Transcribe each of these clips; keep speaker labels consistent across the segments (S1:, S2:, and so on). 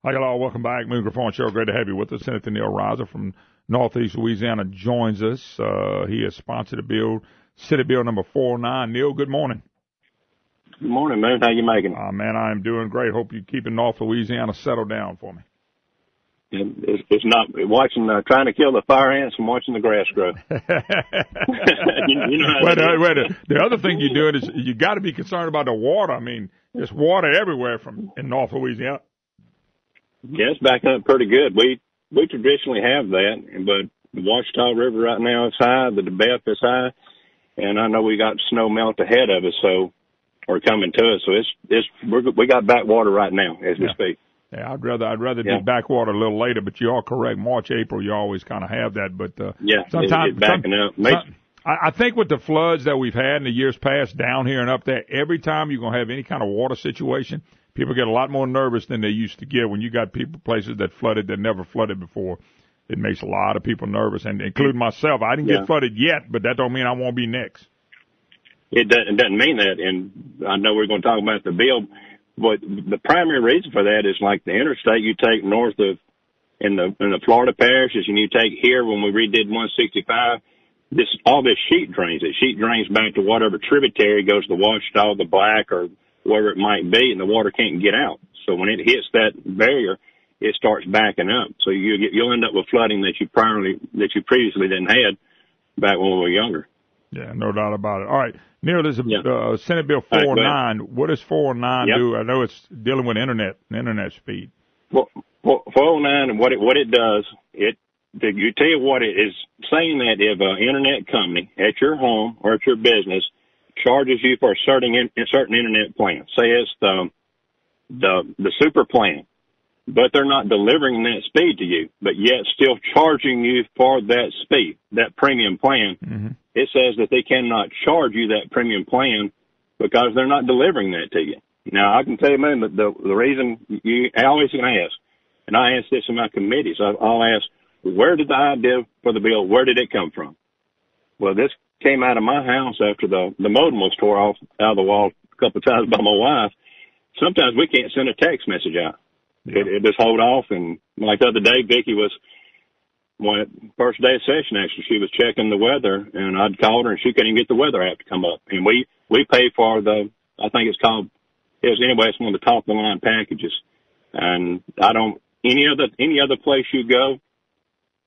S1: Hi, hello. Welcome back. Moon Griffon Show. Great to have you with us. Senator Neil Reiser from Northeast Louisiana joins us. He has sponsored a bill, Senate Bill number 409. Neil, good morning.
S2: Good morning, man. How you making?
S1: Man, I am doing great. Hope you're keeping North Louisiana settled down for me.
S2: It's not watching, trying to kill the fire ants from watching the grass grow. you know how
S1: the other thing you're doing is you got to be concerned about the water. I mean, there's water everywhere in North Louisiana.
S2: Yeah, it's backing up pretty good. We traditionally have that, but the Ouachita River right now is high, the DeBeth is high, and I know we got snow melt ahead of us, or coming to us. So we got backwater right now as we speak.
S1: Yeah, I'd rather do backwater a little later, but you are correct. March, April, you always kind of have that, but
S2: sometimes it's backing up.
S1: I think with the floods that we've had in the years past down here and up there, every time you're going to have any kind of water situation, people get a lot more nervous than they used to get when you got places that flooded that never flooded before. It makes a lot of people nervous, and including myself. I didn't get flooded yet, but that don't mean I won't be next.
S2: It doesn't mean that, and I know we're going to talk about the bill, but the primary reason for that is like the interstate you take north of in the Florida parishes, and you take here when we redid 165. All this sheet drains. It sheet drains back to whatever tributary goes to the Ouachita, the Black, or wherever it might be, and the water can't get out. So when it hits that barrier, it starts backing up. So you'll end up with flooding that you previously didn't had back when we were younger.
S1: Yeah, no doubt about it. All right, Neil, there's a Senate Bill 409. What does 409 do? I know it's dealing with internet speed.
S2: Well, 409, and what it does, you tell you what it is saying, that if an internet company at your home or at your business charges you for a certain internet plan, say it's the super plan, but they're not delivering that speed to you, but yet still charging you for that speed, that premium plan. Mm-hmm. It says that they cannot charge you that premium plan because they're not delivering that to you. Now, I can tell you, man, that the reason I always can ask, and I ask this in my committees, I'll ask, where did the idea for the bill, where did it come from? Well, this came out of my house after the modem was tore off out of the wall a couple of times by my wife. Sometimes we can't send a text message out. Yeah. It just hold off. And like the other day, Vicki was, first day of session, actually, she was checking the weather, and I'd called her, and she couldn't even get the weather app to come up. And we pay for I think it's one of the top of the line packages. And any other place you go,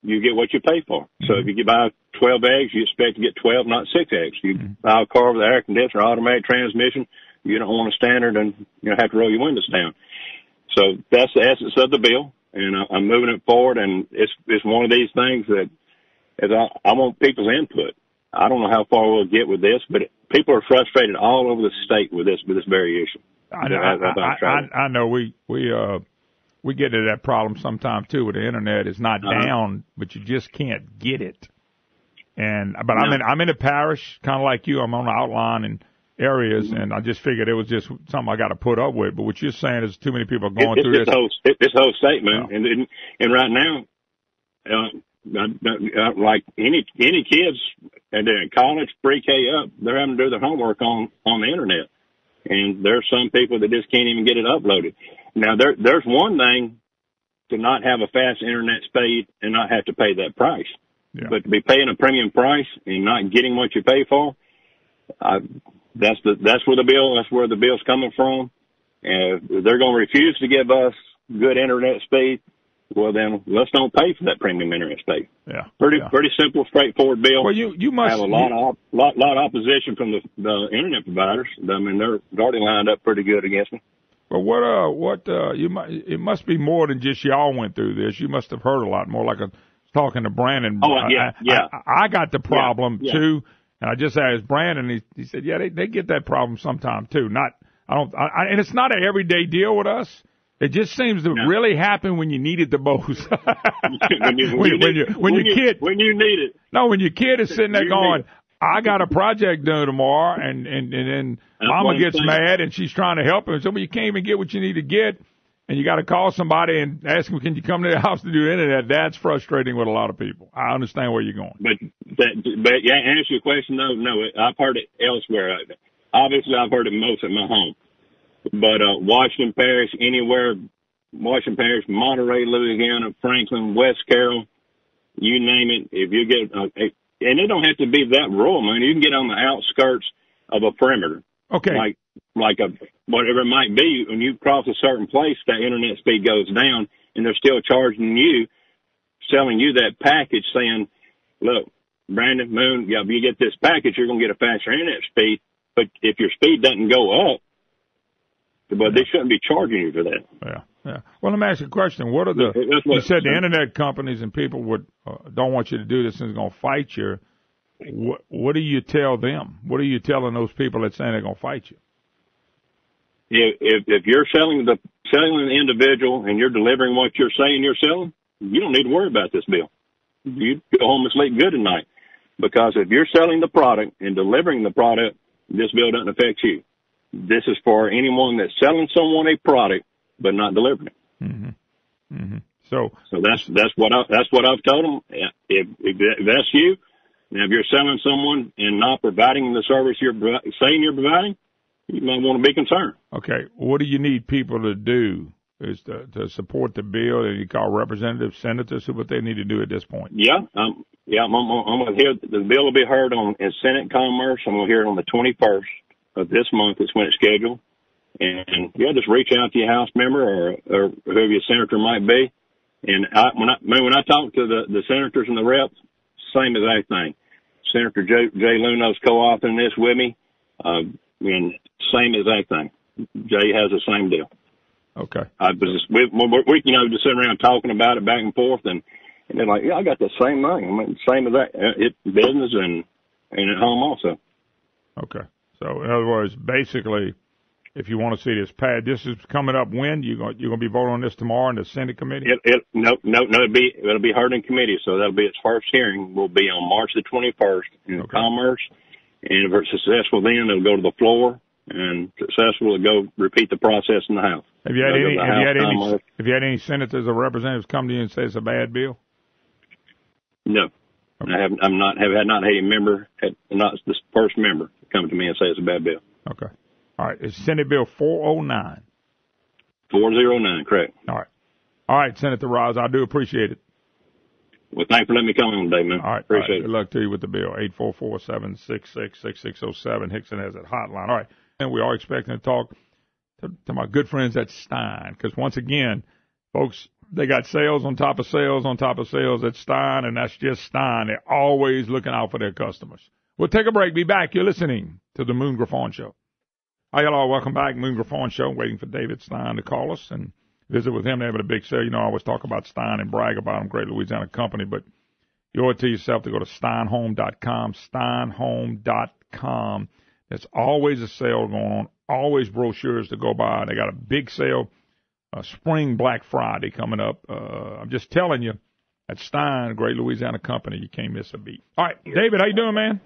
S2: you get what you pay for. Mm-hmm. So if you buy 12 eggs, you expect to get 12, not 6 eggs. You buy a car with an air conditioner, automatic transmission, you don't want a standard and have to roll your windows down. So that's the essence of the bill, and I'm moving it forward, and it's one of these things that I want people's input. I don't know how far we'll get with this, but people are frustrated all over the state with this very issue.
S1: I know we get into that problem sometimes too with the internet. It's not down, but you just can't get it. I'm in a parish, kind of like you. I'm on the outline and areas, and I just figured it was just something I got to put up with. But what you're saying is too many people are going through this.
S2: This whole statement, and right now, like any kids, and they're in college, pre-K up, they're having to do their homework on the internet, and there's some people that just can't even get it uploaded. Now, there's one thing to not have a fast internet speed and not have to pay that price, but to be paying a premium price and not getting what you pay for, that's where the bill's coming from. And if they're going to refuse to give us good internet speed, well, then let's don't pay for that premium internet speed. Yeah, pretty simple, straightforward bill.
S1: Well, you must
S2: have a lot of opposition from the internet providers. I mean, they're already lined up pretty good against me.
S1: But it must be more than just y'all went through this. You must have heard a lot more. Like talking to Brandon.
S2: Oh, yeah.
S1: I got the problem too, and I just asked Brandon. He said, yeah, they get that problem sometime too. And it's not an everyday deal with us. It just seems to really happen when you need it the most.
S2: when you need it.
S1: No, when your kid is sitting there going, I got a project due tomorrow, and then Mama gets mad and she's trying to help him. So you can't even get what you need to get, and you got to call somebody and ask them, can you come to the house to do the internet? That's frustrating with a lot of people. I understand where you're going.
S2: But answer your question, no, I've heard it elsewhere. Obviously, I've heard it most at my home. But Washington Parish, anywhere Washington Parish, Monterey, Louisiana, Franklin, West Carroll, you name it. If you get, and it don't have to be that rural, man. You can get on the outskirts of a perimeter.
S1: Okay.
S2: Like a whatever it might be. When you cross a certain place, that internet speed goes down, and they're still charging you, selling you that package, saying, "Look, Brandon, Moon, if you get this package, you're going to get a faster internet speed. But if your speed doesn't go up, but they shouldn't be charging you for that."
S1: Yeah. Well, let me ask you a question. What are you said the internet companies and people don't want you to do this and is going to fight you. What do you tell them? What are you telling those people that saying they're going to fight you?
S2: If you're selling an individual and you're delivering what you're saying you're selling, you don't need to worry about this bill. You go home and sleep good at night. Because if you're selling the product and delivering the product, this bill doesn't affect you. This is for anyone that's selling someone a product but not delivering it.
S1: Mm-hmm. Mm-hmm. So
S2: that's what I've told them. If that's you, and if you're selling someone and not providing the service you're saying you're providing, you might want to be concerned.
S1: Okay, what do you need people to do? Is to support the bill, and you call representatives, senators, what they need to do at this point?
S2: I'm going to hear the bill will be heard in Senate Commerce. I'm going to hear it on the 21st of this month. Is when it's scheduled. And just reach out to your House member or whoever your senator might be. And when I talk to the senators and the reps, same exact thing. Senator Jay Luno's co-authoring this with me, and same exact thing. Jay has the same deal.
S1: Okay.
S2: We just sitting around talking about it back and forth, and they're like, "Yeah, I got the same thing. I mean, same as that. It's business and at home also."
S1: Okay. So in other words, basically, if you want to see this pad, this is coming up when you're going to be voting on this tomorrow in the Senate committee.
S2: No, it'll be heard in committee. So that'll be its first hearing. Will be on March the 21st in Commerce, and if it's successful, then it'll go to the floor. And successful to go repeat the process in the House.
S1: Have you had any senators or representatives come to you and say it's a bad bill?
S2: No, okay. I've not had a member, not the first member, come to me and say it's a bad bill.
S1: Okay, all right. It's Senate Bill 409.
S2: 409, correct.
S1: All right, Senator Ross, I do appreciate it.
S2: Well, thanks for letting me come on today, man.
S1: All right,
S2: appreciate it.
S1: Good luck to you with the bill. 844-766-6607. Hickson has that hotline. All right. And we are expecting to talk to my good friends at Stine, because once again, folks, they got sales on top of sales on top of sales at Stine, and that's just Stine. They're always looking out for their customers. We'll take a break. Be back. You're listening to the Moon Griffon Show. Hi, hello. Welcome back. Moon Griffon Show. Waiting for David Stine to call us and visit with him. They're having a big sale. You know, I always talk about Stine and brag about them. Great Louisiana company, but you owe it to yourself to go to steinhome.com, steinhome.com. There's always a sale going on, always brochures to go by. They got a big sale, Spring Black Friday coming up. I'm just telling you, at Stine, great Louisiana company, you can't miss a beat. All right, David, how you doing, man?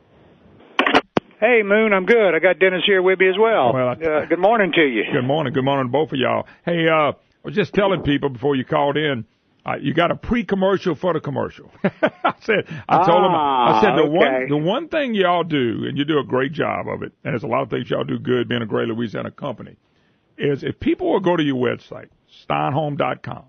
S3: Hey, Moon, I'm good. I got Dennis here with me as well. Good morning to you.
S1: Good morning to both of y'all. Hey, I was just telling people before you called in, you got a pre-commercial for the commercial. I told them, the one thing y'all do, and you do a great job of it, and there's a lot of things y'all do good being a great Louisiana company, is if people will go to your website, steinhome.com.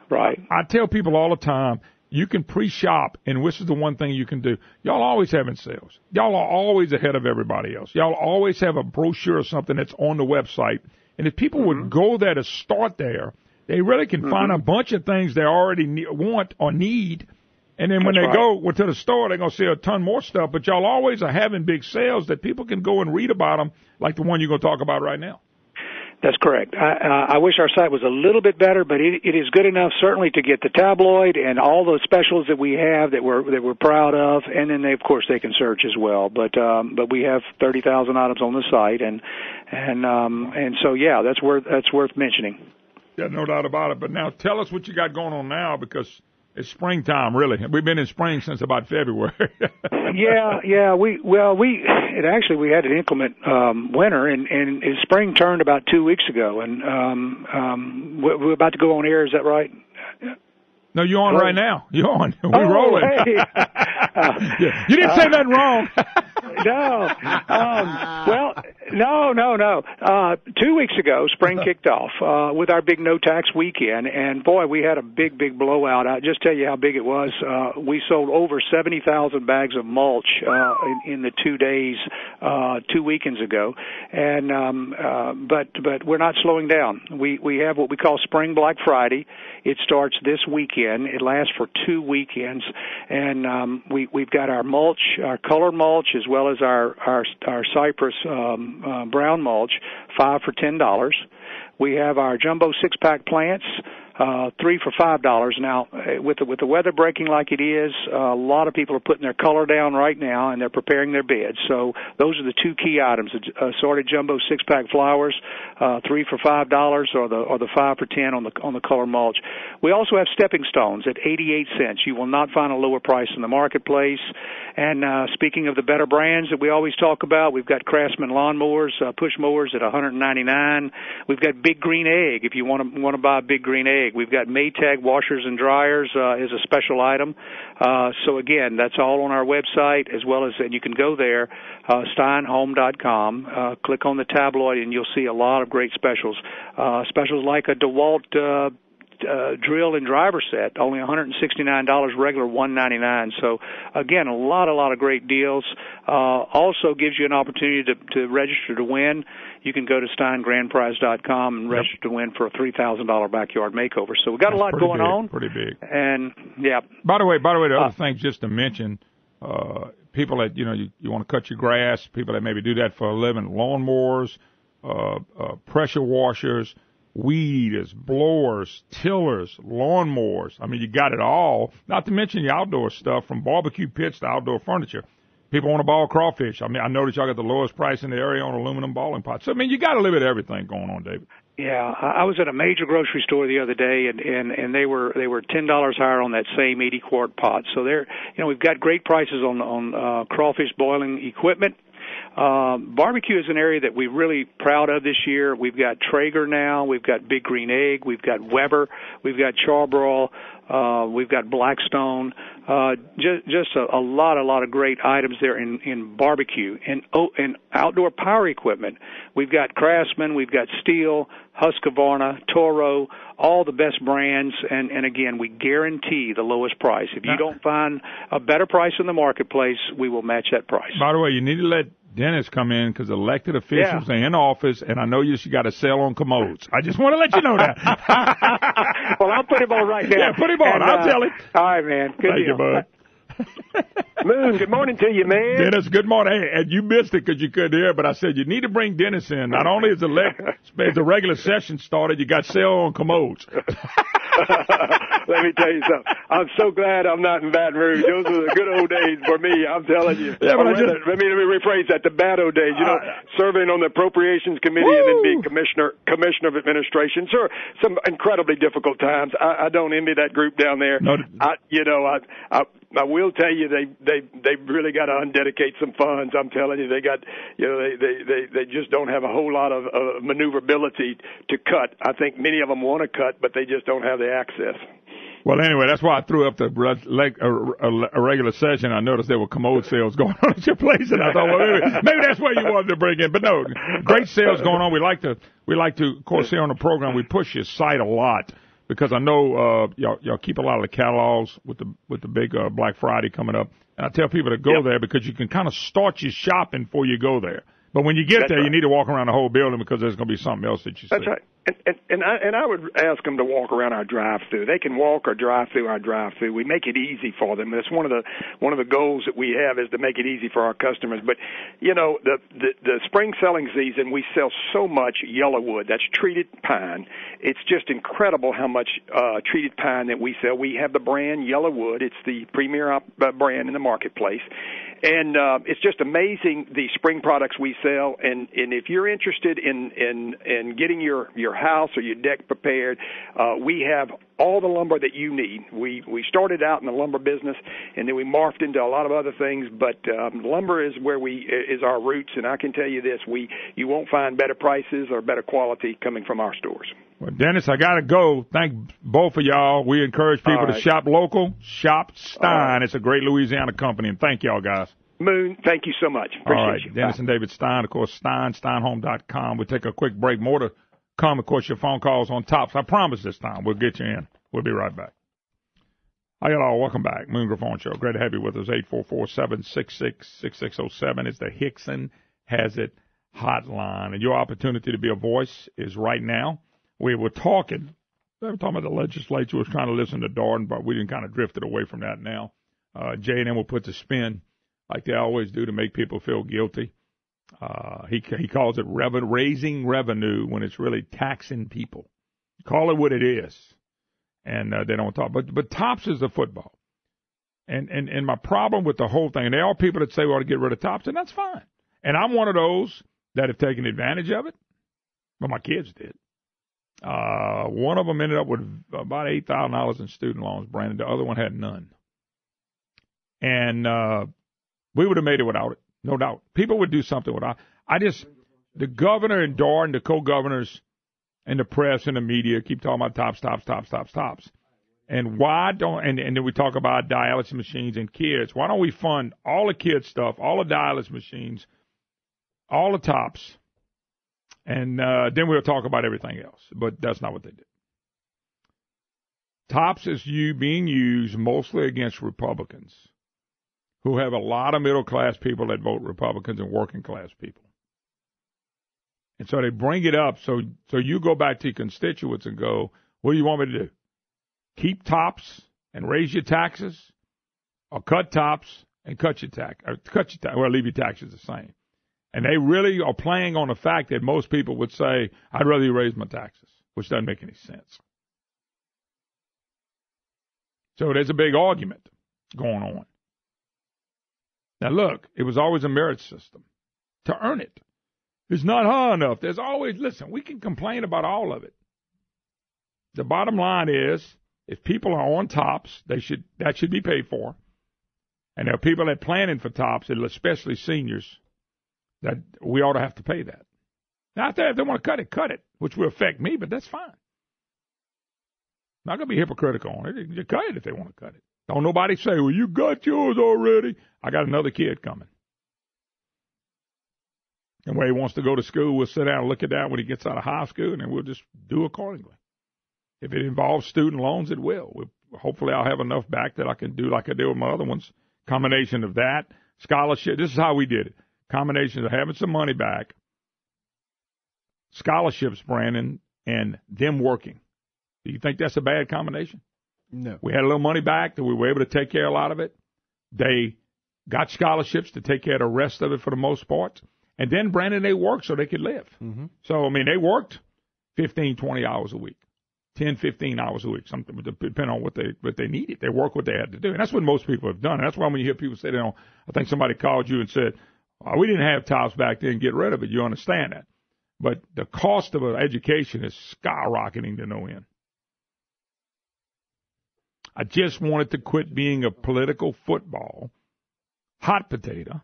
S3: Right.
S1: I tell people all the time, you can pre-shop, and this is the one thing you can do. Y'all always having sales. Y'all are always ahead of everybody else. Y'all always have a brochure or something that's on the website, and if people would go there to start there, they really can find a bunch of things they already want or need. And then when they go to the store, they're going to see a ton more stuff. But y'all always are having big sales that people can go and read about them, like the one you're going to talk about right now.
S3: That's correct. I wish our site was a little bit better, but it is good enough certainly to get the tabloid and all those specials that we have that we're proud of, and then of course they can search as well. But we have 30,000 items on the site, and so yeah, that's worth mentioning.
S1: Yeah, no doubt about it. But now tell us what you got going on now, because it's springtime, really. We've been in spring since about February.
S3: Yeah. We had an inclement winter, and spring turned about 2 weeks ago, and we're about to go on air. Is that right?
S1: No, you're on right now. You're on. We're rolling.
S3: Hey.
S1: You didn't say nothing wrong.
S3: No. Well, No. 2 weeks ago, spring kicked off with our big no-tax weekend, and boy, we had a big blowout. I'll just tell you how big it was. We sold over 70,000 bags of mulch in the 2 days 2 weekends ago, and but we're not slowing down. We have what we call Spring Black Friday. It starts this weekend. It lasts for 2 weekends, and we've got our mulch, our colored mulch, as well as our cypress brown mulch, 5 for $10. We have our jumbo 6-pack plants, 3 for $5. Now, with the weather breaking like it is, a lot of people are putting their color down right now, and they're preparing their beds. So those are the two key items: assorted jumbo 6-pack flowers, 3 for $5, or the 5 for $10 on the color mulch. We also have stepping stones at 88 cents. You will not find a lower price in the marketplace. And speaking of the better brands that we always talk about, we've got Craftsman lawnmowers, push mowers at $199. We've got Big Green Egg if you want to buy a Big Green Egg. We've got Maytag washers and dryers as a special item. So again, that's all on our website, as well as, and you can go there, steinhome.com, click on the tabloid, and you'll see a lot of great specials. Specials like a DeWalt drill and driver set, only $169, regular $199. So again, a lot of great deals. Also gives you an opportunity to register to win. You can go to steingrandprize.com and register to win for a $3,000 backyard makeover. So we've got a lot going on.
S1: Pretty big.
S3: And yeah.
S1: By the way, the other thing just to mention, people that you want to cut your grass, people that maybe do that for a living, lawnmowers, pressure washers, weed eaters, blowers, tillers, lawnmowers. I mean, you got it all. Not to mention the outdoor stuff, from barbecue pits to outdoor furniture. People want to ball crawfish. I mean, I noticed y'all got the lowest price in the area on aluminum balling pots. So, I mean, you got a little bit of everything going on, David.
S3: Yeah, I was at a major grocery store the other day, and they were $10 higher on that same 80-quart pot. So we've got great prices on crawfish boiling equipment. Barbecue is an area that we're really proud of this year. We've got Traeger now, we've got Big Green Egg, we've got Weber, we've got Charbroil, we've got Blackstone. Just a lot of great items there in barbecue. And outdoor power equipment, we've got Craftsman, we've got Steel, Husqvarna, Toro, all the best brands, and again, we guarantee the lowest price. If you don't find a better price in the marketplace, we will match that price.
S1: By the way, you need to let Dennis come in because elected officials are in office, and I know you got a sale on commodes. I just want to let you know that.
S3: Well, I'll put him on right now.
S1: Yeah, put him on. I'll tell him.
S3: All right, man. Good
S1: Thank
S3: deal.
S1: you, bud.
S4: Moon, good morning to you, man.
S1: Dennis, good morning. Hey, and you missed it because you couldn't hear, but I said you need to bring Dennis in. Not only is the regular session started, you got sale on commodes.
S4: Let me tell you something. I'm so glad I'm not in Baton Rouge. Those were the good old days for me, I'm telling you.
S1: Yeah, but
S4: let me rephrase that, the bad old days. Serving on the Appropriations Committee and then being commissioner of administration. Sure, some incredibly difficult times. I don't envy that group down there.
S1: No.
S4: I will tell you they really got to undedicate some funds. I'm telling you, they got they just don't have a whole lot of maneuverability to cut. I think many of them want to cut, but they just don't have the access.
S1: Well, anyway, that's why I threw up a regular session. I noticed there were commode sales going on at your place, and I thought, well, maybe that's what you wanted to bring in. But no, great sales going on. We like to, of course, here on the program, we push your site a lot because I know y'all keep a lot of the catalogs with the big Black Friday coming up. And I tell people to go there because you can kind of start your shopping before you go there. But when you get there, you need to walk around the whole building because there's going to be something else that you see.
S4: That's right. And I would ask them to walk around our drive-through. They can walk or drive through our drive-through. We make it easy for them. That's one of the goals that we have is to make it easy for our customers. But the spring selling season, we sell so much yellowwood. That's treated pine. It's just incredible how much treated pine that we sell. We have the brand Yellowwood. It's the premier brand in the marketplace. And it's just amazing the spring products we sell. And if you're interested in getting your house or your deck prepared, we have all the lumber that you need. We started out in the lumber business, and then we morphed into a lot of other things. But lumber is where is our roots. And I can tell you this: you won't find better prices or better quality coming from our stores.
S1: Well, Dennis, I got to go. Thank both of y'all. We encourage people to shop local, shop Stine. It's a great Louisiana company, and thank y'all, guys.
S4: Moon, thank you so much. Appreciate you.
S1: Dennis and David Stine, of course, steinehome.com. We'll take a quick break. More to come, of course, your phone calls on tops. I promise this time we'll get you in. We'll be right back. Hi, y'all. Welcome back. Moon Griffon Show. Great to have you with us. 844-766-6607 is the Hickson Has It hotline. And your opportunity to be a voice is right now. We were talking about the legislature was trying to listen to Darden, but we didn't kind of drifted away from that now. J&M will put the spin like they always do to make people feel guilty. He calls it raising revenue when it's really taxing people. Call it what it is. And they don't talk. But TOPS is the football. And my problem with the whole thing, and there are people that say we ought to get rid of TOPS, and that's fine. And I'm one of those that have taken advantage of it. Well, my kids did. One of them ended up with about $8,000 in student loans, Brandon. The other one had none. And we would have made it without it, no doubt. People would do something without it. The governor and Darden, the co-governors, and the press and the media keep talking about TOPS. And why don't, and then we talk about dialysis machines and kids. Why don't we fund all the kids stuff, all the dialysis machines, all the TOPS, and then we'll talk about everything else. But that's not what they did. TOPS is being used mostly against Republicans who have a lot of middle-class people that vote Republicans and working-class people. And so they bring it up so you go back to your constituents and go, what do you want me to do? Keep TOPS and raise your taxes, or cut TOPS and cut your tax, well, leave your taxes the same. And they really are playing on the fact that most people would say, I'd rather you raise my taxes, which doesn't make any sense. So there's a big argument going on. Now, look, it was always a merit system to earn it. It's not high enough. There's always, listen, we can complain about all of it. The bottom line is, if people are on TOPS, that should be paid for. And there are people that are planning for TOPS, especially seniors, that we ought to have to pay that. Now, if they want to cut it, which will affect me, but that's fine. I'm not going to be hypocritical on it. You cut it if they want to cut it. Don't nobody say, well, you got yours already. I got another kid coming. And where he wants to go to school, we'll sit down and look at that when he gets out of high school, and then we'll just do accordingly. If it involves student loans, it will. Hopefully I'll have enough back that I can do like I did with my other ones. Combination of that, scholarship. This is how we did it. Combination of having some money back, scholarships, Brandon, and them working. Do you think that's a bad combination?
S5: No.
S1: We had a little money back that we were able to take care of a lot of it. They got scholarships to take care of the rest of it for the most part. And then, Brandon, they worked so they could live. Mm-hmm. So, I mean, they worked 15, 20 hours a week, 10, 15 hours a week, something depending on what they needed. They worked what they had to do. And that's what most people have done. And that's why when you hear people say, I think somebody called you and said, we didn't have TOPS back then, get rid of it. You understand that. But the cost of education is skyrocketing to no end. I just wanted to quit being a political football hot potato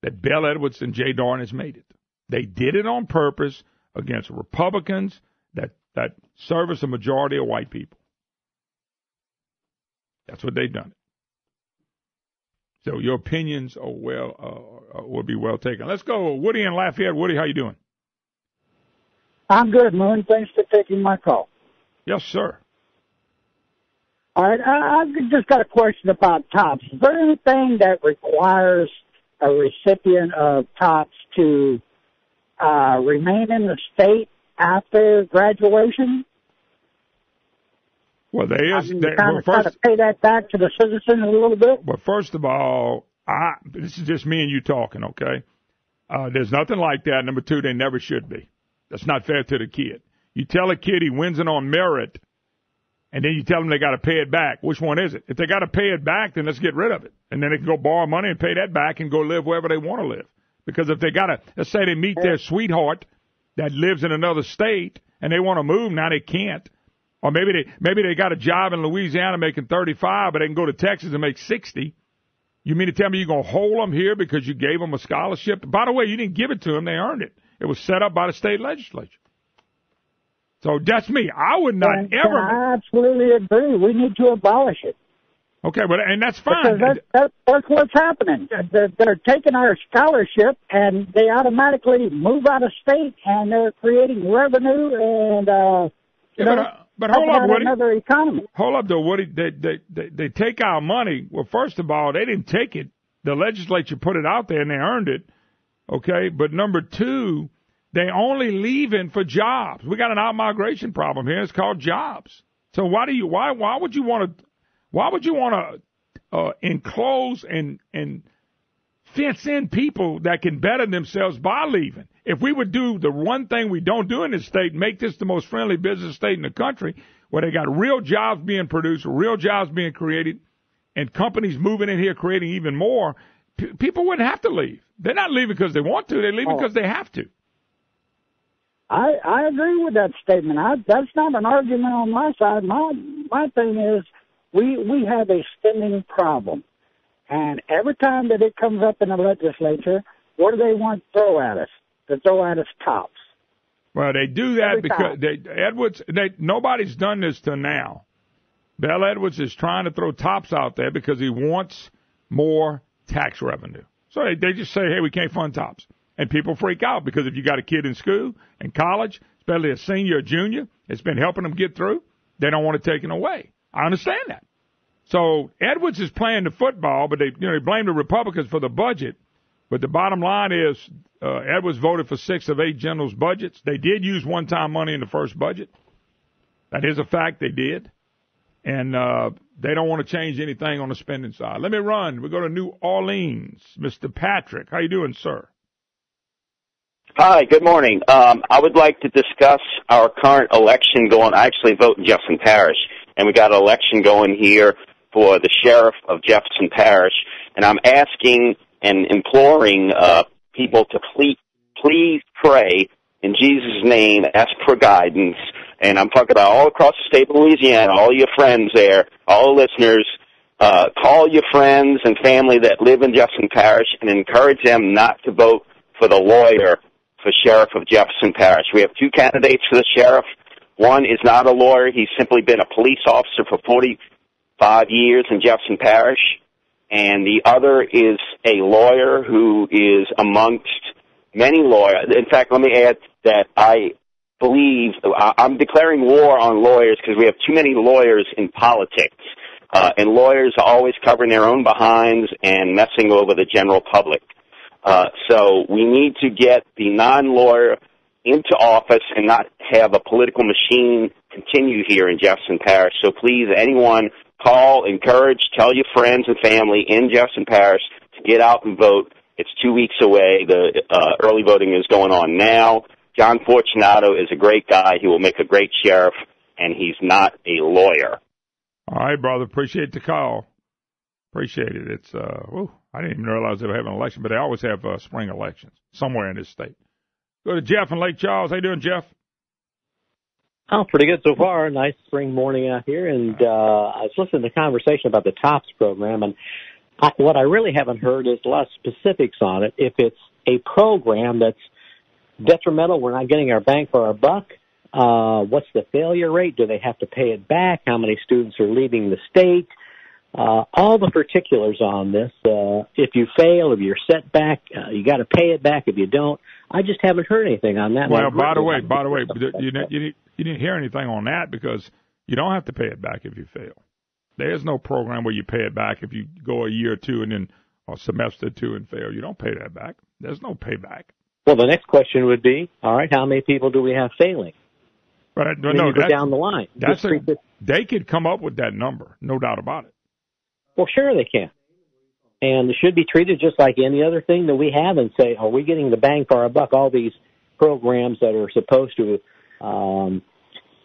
S1: that Bell Edwards and Jay Darden has made it. They did it on purpose against Republicans that service a majority of white people. That's what they've done. So your opinions are will be well taken. Let's go, Woody in Lafayette. Woody, how you doing?
S6: I'm good, Moon. Thanks for taking my call.
S1: Yes, sir.
S6: All right, I've just got a question about TOPS. Is there anything that requires a recipient of TOPS to remain in the state after graduation?
S1: Well, there is.
S6: Try to pay that back to the citizen a little bit?
S1: Well, first of all, this is just me and you talking, okay? There's nothing like that. Number two, they never should be. That's not fair to the kid. You tell a kid he wins it on merit, and then you tell them they got to pay it back. Which one is it? If they got to pay it back, then let's get rid of it. And then they can go borrow money and pay that back and go live wherever they want to live. Because if they got to, let's say they meet their sweetheart that lives in another state and they want to move, now they can't. Or maybe they got a job in Louisiana making 35, but they can go to Texas and make 60. You mean to tell me you're going to hold them here because you gave them a scholarship? By the way, you didn't give it to them. They earned it. It was set up by the state legislature. So that's me. I would not ever.
S6: I absolutely agree. We need to abolish it.
S1: Okay, but and that's fine.
S6: That's what's happening. They're taking our scholarship and they automatically move out of state, and they're creating revenue and
S1: but hold up, Woody.
S6: Another economy.
S1: Hold up, though, Woody. They take our money. Well, first of all, they didn't take it. The legislature put it out there and they earned it. Okay, but number two, they only leaving for jobs. We got an out-migration problem here. It's called jobs. So why would you want to enclose and fence in people that can better themselves by leaving? If we would do the one thing we don't do in this state, make this the most friendly business state in the country, where they got real jobs being produced, real jobs being created, and companies moving in here creating even more, people wouldn't have to leave. They're not leaving because they want to. They're leaving because they have to.
S6: I agree with that statement. That's not an argument on my side. My thing is we have a spending problem. And every time that it comes up in the legislature, what do they want to throw at us? To throw at us tops.
S1: Well, they do that because nobody's done this till now. Bell Edwards is trying to throw tops out there because he wants more tax revenue. So they just say, hey, we can't fund tops. And people freak out because if you got a kid in school and college, especially a senior or junior, it's been helping them get through, they don't want it taken away. I understand that. So Edwards is playing the football, but they blame the Republicans for the budget. But the bottom line is Edwards voted for 6 of 8 generals' budgets. They did use one-time money in the first budget. That is a fact, they did. And they don't want to change anything on the spending side. Let me run. We go to New Orleans. Mr. Patrick, how you doing, sir?
S5: Hi, good morning. I would like to discuss our current election going. I actually vote in Jefferson Parish, and we got an election going here for the sheriff of Jefferson Parish. And I'm asking and imploring people to please pray in Jesus' name, ask for guidance. And I'm talking about all across the state of Louisiana, all your friends there, all the listeners. Call your friends and family that live in Jefferson Parish and encourage them not to vote for the lawyer for sheriff of Jefferson Parish. We have 2 candidates for the sheriff. One is not a lawyer. He's simply been a police officer for 45 years in Jefferson Parish. And the other is a lawyer who is amongst many lawyers. In fact, let me add that I believe I'm declaring war on lawyers because we have too many lawyers in politics. And lawyers are always covering their own behinds and messing over the general public. So we need to get the non-lawyer into office and not have a political machine continue here in Jefferson Parish. So please, anyone, call, encourage, tell your friends and family in Jefferson Parish to get out and vote. It's 2 weeks away. The early voting is going on now. John Fortunato is a great guy. He will make a great sheriff, and he's not a lawyer.
S1: All right, brother. Appreciate the call. Appreciate it. It's I didn't even realize they were having an election, but they always have spring elections somewhere in this state. Go to Jeff in Lake Charles. How you doing, Jeff?
S7: Oh, pretty good so far. Nice spring morning out here, and I was listening to the conversation about the TOPS program, and what I really haven't heard is a lot of specifics on it. If it's a program that's detrimental, we're not getting our bang for our buck. What's the failure rate? Do they have to pay it back? How many students are leaving the state? All the particulars on this. If you fail, if you're set back, you got to pay it back. If you don't, I just haven't heard anything on that.
S1: Well, by the way, you didn't hear anything on that because you don't have to pay it back if you fail. There's no program where you pay it back if you go a year or two and then a semester or 2 and fail. You don't pay that back. There's no payback.
S7: Well, the next question would be, all right, how many people do we have failing?
S1: But no,
S7: down the line.
S1: They could come up with that number, no doubt about it.
S7: Well, sure they can. And it should be treated just like any other thing that we have and say, are we getting the bang for our buck? All these programs that are supposed to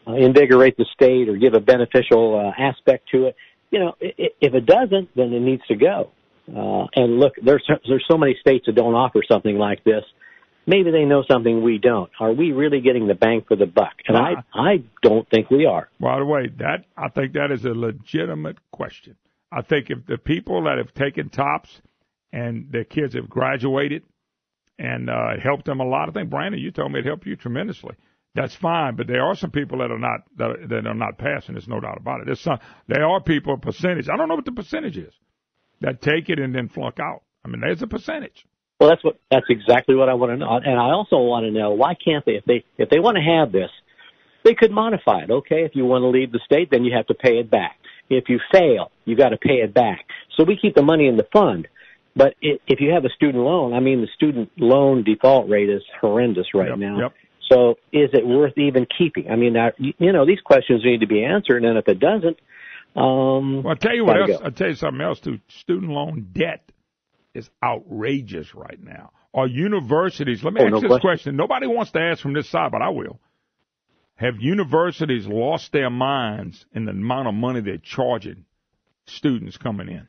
S7: invigorate the state or give a beneficial aspect to it. You know, if it doesn't, then it needs to go. And look, there's so many states that don't offer something like this. Maybe they know something we don't. Are we really getting the bang for the buck? And I don't think we are.
S1: By the way, I think that is a legitimate question. I think if the people that have taken TOPS and their kids have graduated and it helped them a lot, I think, Brandon, you told me it helped you tremendously. That's fine, but there are some people that are not passing. There's no doubt about it. There are people, a percentage. I don't know what the percentage is, that take it and then flunk out. I mean, there's a percentage.
S7: Well, that's exactly what I want to know. And I also want to know, why can't they, if they want to have this, they could modify it. Okay, if you want to leave the state, then you have to pay it back. If you fail, you got to pay it back. So we keep the money in the fund. But if you have a student loan, I mean, the student loan default rate is horrendous right now.
S1: Yep.
S7: So is it worth even keeping? I mean, these questions need to be answered, and if it doesn't,
S1: well, I'll tell you what else. I'll tell you something else too. Student loan debt is outrageous right now. Our universities, let me ask this question. Nobody wants to ask from this side, but I will. Have universities lost their minds in the amount of money they're charging students coming in?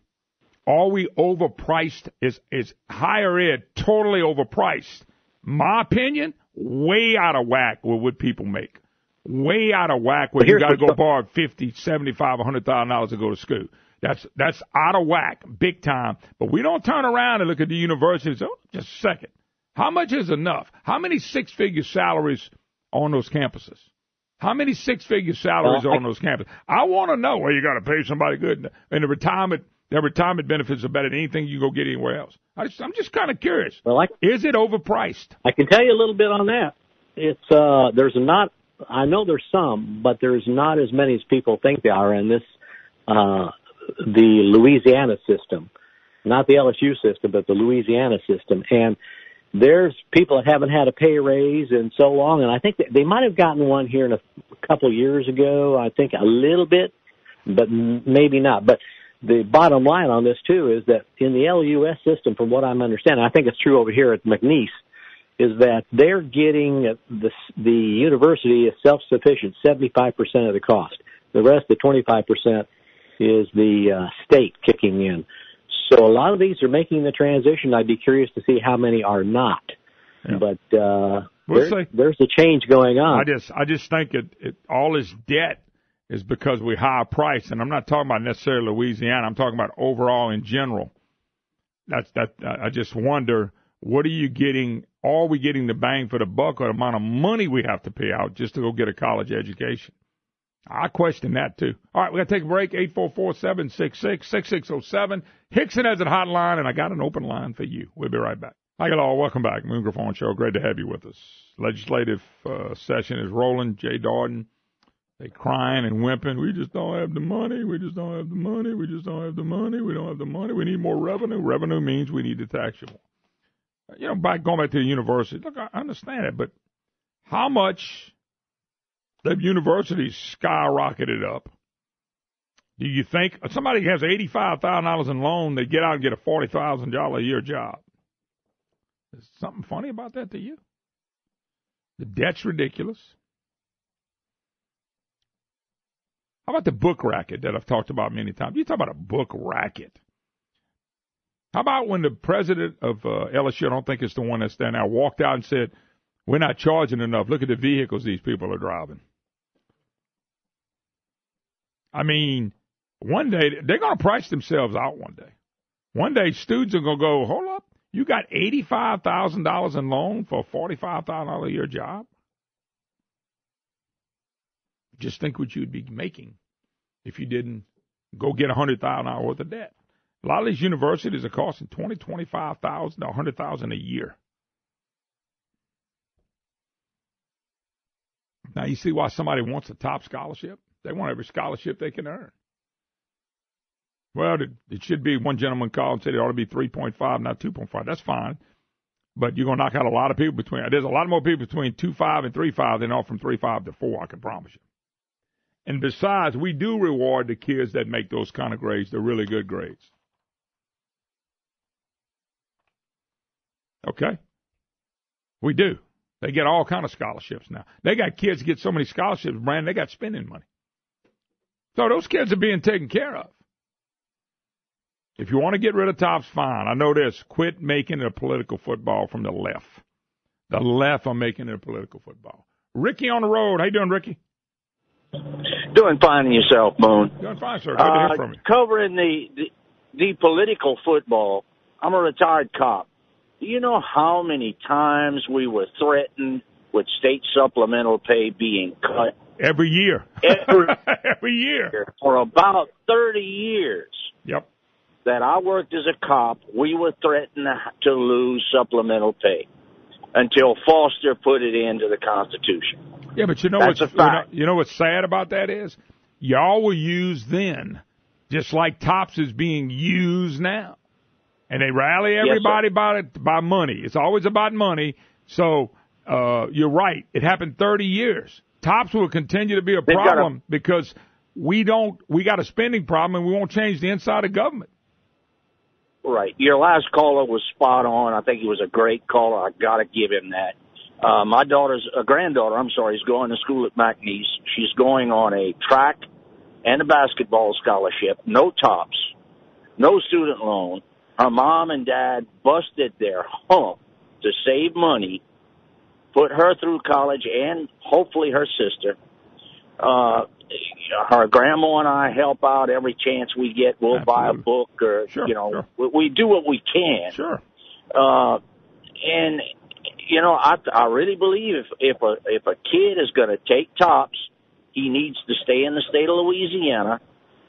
S1: Are we overpriced? Is higher ed totally overpriced? My opinion, way out of whack with what people make. Way out of whack where you got to go borrow $50,000, $75,000, $100,000 to go to school. That's out of whack, big time. But we don't turn around and look at the universities. Oh, just a second. How much is enough? How many six-figure salaries on those campuses? How many six-figure salaries are on those campuses? I want to know. Well, you got to pay somebody good. And their retirement benefits are better than anything you can go get anywhere else. I'm just kind of curious.
S7: Well,
S1: is it overpriced?
S7: I can tell you a little bit on that. I know there's some, but there's not as many as people think there are in this, the Louisiana system, not the LSU system, but the Louisiana system. And there's people that haven't had a pay raise in so long, and I think they might have gotten one here in a couple of years ago, I think a little bit, but maybe not. But the bottom line on this, too, is that in the LUS system, from what I'm understanding, I think it's true over here at McNeese, is that they're getting the university is self-sufficient, 75% of the cost. The rest, the 25%, is the state kicking in. So a lot of these are making the transition. I'd be curious to see how many are not. Yeah. But there's a change going on.
S1: I just think all this debt is because we higher price, and I'm not talking about necessarily Louisiana. I'm talking about overall in general. I just wonder, what are you getting? Are we getting the bang for the buck, or the amount of money we have to pay out just to go get a college education? I question that, too. All right, we got to take a break. 844-766-6607. Hickson has a hotline, and I got an open line for you. We'll be right back. Hi, hello. Welcome back. Moon Griffon Show. Great to have you with us. Legislative session is rolling. Jay Darden, they crying and whimpering. We just don't have the money. We just don't have the money. We just don't have the money. We don't have the money. We need more revenue. Revenue means we need to tax you more. Going back to the university, look, I understand it, but how much the universities skyrocketed up? Do you think somebody has $85,000 in loan, they get out and get a $40,000 a year job? Is something funny about that to you? The debt's ridiculous. How about the book racket that I've talked about many times? You talk about a book racket. How about when the president of LSU, I don't think it's the one that's there now, walked out and said, we're not charging enough. Look at the vehicles these people are driving. I mean, one day, they're going to price themselves out one day. One day, students are going to go, hold up, you got $85,000 in loan for a $45,000 a year job? Just think what you'd be making if you didn't go get $100,000 worth of debt. A lot of these universities are costing $20,000, $25,000, $100,000 a year. Now, you see why somebody wants a top scholarship? They want every scholarship they can earn. Well, it should be, one gentleman called and said it ought to be 3.5, not 2.5. That's fine. But you're going to knock out a lot of people there's a lot more people between 2.5 and 3.5 than all from 3.5 to 4, I can promise you. And besides, we do reward the kids that make those kind of grades, the really good grades. Okay? We do. They get all kind of scholarships now. They got kids get so many scholarships, Brandon, they got spending money. So those kids are being taken care of. If you want to get rid of tops, fine. I know this. Quit making it a political football from the left. The left are making it a political football. Ricky on the road. How you doing, Ricky?
S8: Doing fine in yourself, Moon.
S1: Doing fine, sir. Good to hear from you.
S8: Covering the political football, I'm a retired cop. Do you know how many times we were threatened with state supplemental pay being cut
S1: every year. Every year.
S8: For about 30 years.
S1: Yep.
S8: That I worked as a cop, we were threatened to lose supplemental pay until Foster put it into the Constitution.
S1: Yeah, but you know what's sad about that is y'all were used then, just like TOPS is being used now. And they rally everybody by money. It's always about money. So you're right. It happened 30 years. TOPS will continue to be a problem because we got a spending problem and we won't change the inside of government.
S8: Right. Your last caller was spot on. I think he was a great caller. I got to give him that. My granddaughter, is going to school at McNeese. She's going on a track and a basketball scholarship. No TOPS, no student loan. Her mom and dad busted their hump to save money, put her through college, and hopefully her sister. Her grandma and I help out every chance we get. We'll buy a book or, we do what we can.
S1: Sure.
S8: And, I really believe if a kid is going to take TOPS, he needs to stay in the state of Louisiana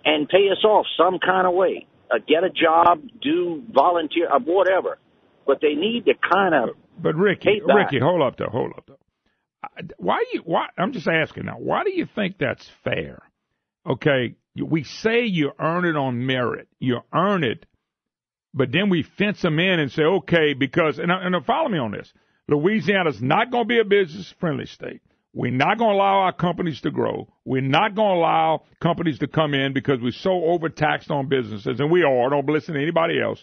S8: and pay us off some kind of way. Get a job, do volunteer, whatever. But they need to kind of.
S1: But Ricky, hold up though. I'm just asking now. Why do you think that's fair? Okay, we say you earn it on merit. You earn it, but then we fence them in and say, okay, because and follow me on this. Louisiana's not going to be a business-friendly state. We're not going to allow our companies to grow. We're not going to allow companies to come in because we're so overtaxed on businesses, and we are. Don't listen to anybody else.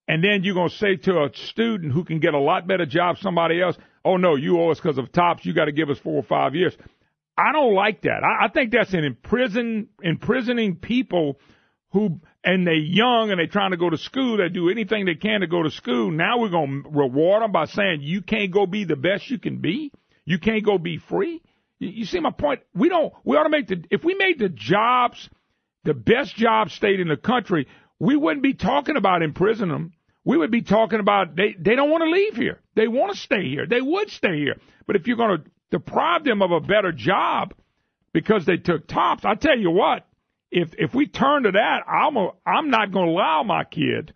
S1: And then you're going to say to a student who can get a lot better job somebody else, oh, no, you owe us because of TOPS. You got to give us 4 or 5 years. I don't like that. I think that's imprisoning people and they're young and they're trying to go to school. They do anything they can to go to school. Now we're going to reward them by saying you can't go be the best you can be. You can't go be free. You see my point? We ought to make if we made the jobs the best job state in the country, we wouldn't be talking about imprisoning them. We would be talking about they don't want to leave here. They want to stay here. They would stay here. But if you're going to deprive them of a better job because they took TOPS, I tell you what, if we turn to that, I'm not going to allow my kid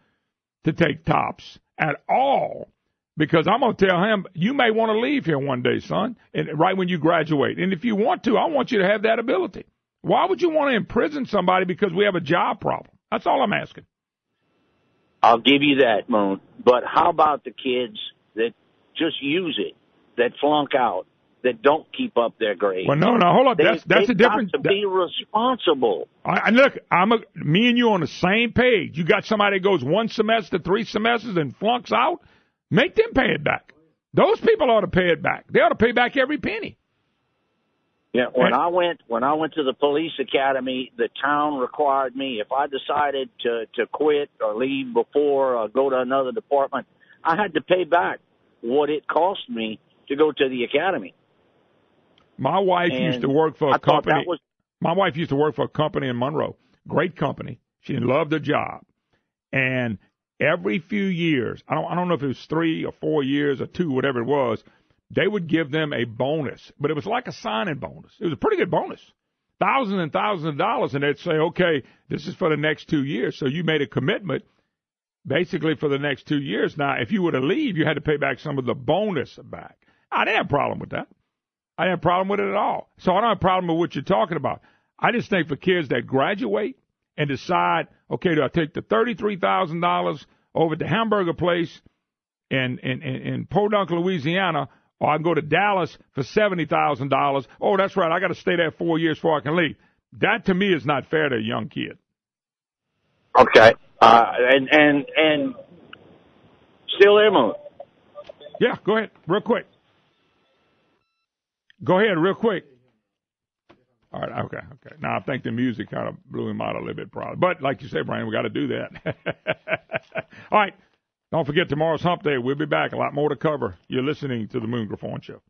S1: to take TOPS at all. Because I'm going to tell him, you may want to leave here one day, son, and right when you graduate. And if you want to, I want you to have that ability. Why would you want to imprison somebody because we have a job problem? That's all I'm asking.
S8: I'll give you that, Moon. But how about the kids that just use it, that flunk out, that don't keep up their grades?
S1: Well, no, hold up. That's a different.
S8: Got to be responsible.
S1: Look, me and you on the same page. You got somebody that goes 1 semester, 3 semesters, and flunks out. Make them pay it back. Those people ought to pay it back. They ought to pay back every penny.
S8: Yeah, when I went to the police academy, the town required me, if I decided to quit or leave before or go to another department, I had to pay back what it cost me to go to the academy.
S1: My wife used to work for a company. My wife used to work for a company in Monroe. Great company. She loved her job. And every few years, I don't know if it was 3 or 4 years or 2, whatever it was, they would give them a bonus. But it was like a signing bonus. It was a pretty good bonus. Thousands and thousands of dollars. And they'd say, okay, this is for the next 2 years. So you made a commitment basically for the next 2 years. Now, if you were to leave, you had to pay back some of the bonus back. I didn't have a problem with that. I didn't have a problem with it at all. So I don't have a problem with what you're talking about. I just think for kids that graduate and decide, okay, do I take the $33,000 over at the hamburger place in Podunk, Louisiana, or I can go to Dallas for $70,000. Oh, that's right, I got to stay there 4 years before I can leave. That, to me, is not fair to a young kid.
S8: Okay. And still there, Moon?
S1: Yeah, go ahead, real quick. Go ahead, real quick. All right, okay. Now, I think the music kind of blew him out a little bit, probably. But like you say, Brian, we got to do that. All right, don't forget tomorrow's Hump Day. We'll be back. A lot more to cover. You're listening to the Moon Griffon Show.